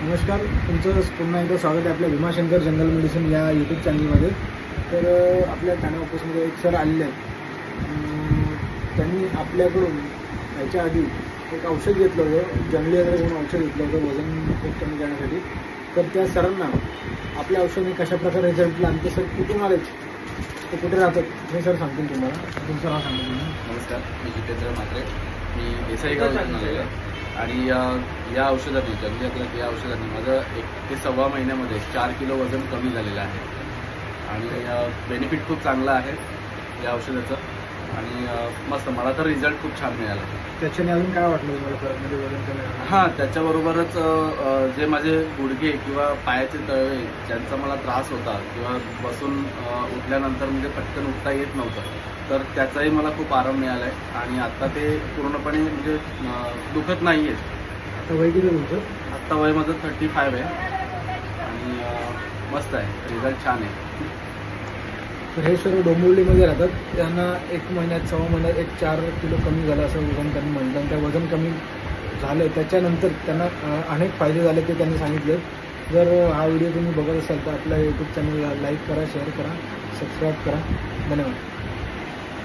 नमस्कार, तुमचं पुन्हा एकदा स्वागत आहे आपल्या भीमाशंकर जनरल मेडिसिन या यूट्यूब चॅनलमध्ये। तर आपल्या ठाणे ऑफिसमध्ये एक सर आलेले आहेत। त्यांनी आपल्याकडून याच्या आधी एक औषध घेतलं होतं, जंगली वगैरे म्हणून औषध घेतलं होतं वजन खूप कमी करण्यासाठी। तर त्या सरांना आपल्या औषधाने कशाप्रकारे रिझल्ट दिला आणि ते सर कुठून आले, ते कुठे राहतात हे सर सांगतील तुम्हाला। तुमचं नाव सांगा तुम्ही। नमस्कार, मी जितेंद्र म्हात्रे, मी देसाई गावातून आलेलो आहे आणि या औषधाने जंगली अद्रक या औषधाने माझं 1 ते सव्वा महिन्यामध्ये 4 किलो वजन कमी झालेलं आहे आणि बेनिफिट खूप चांगला आहे या औषधाचं आणि मस्त मला तर रिझल्ट खूप छान मिळाला। त्याच्याने अजून काय वाटलं तुम्हाला फरक, म्हणजे वजन कमी? हां, त्याच्याबरोबरच जे माझे गुडघे किंवा पायाचे तळवे ज्यांचा मला त्रास होता किंवा बसून उठल्यानंतर म्हणजे पटकन उठता येत नव्हतं, तर त्याचाही मला खूप आराम मिळाला आहे आणि आत्ता ते पूर्णपणे म्हणजे दुखत नाही आहे। आता वय किती तुमचं? आत्ता वय माझं 35 आहे आणि मस्त आहे, रिझल्ट छान आहे। तर हे सर्व डोंबिवलीमध्ये राहतात, त्यांना 1 महिन्यात सव्वा महिन्यात 4 किलो कमी झालं असं वजन त्यांनी म्हटलं आणि त्या वजन कमी झालं त्याच्यानंतर त्यांना अनेक फायदे झाले ते त्यांनी सांगितले। जर हा व्हिडिओ तुम्ही बघत असाल तर आपल्या यूट्यूब चॅनलला लाईक करा, शेअर करा, सबस्क्राईब करा। धन्यवाद।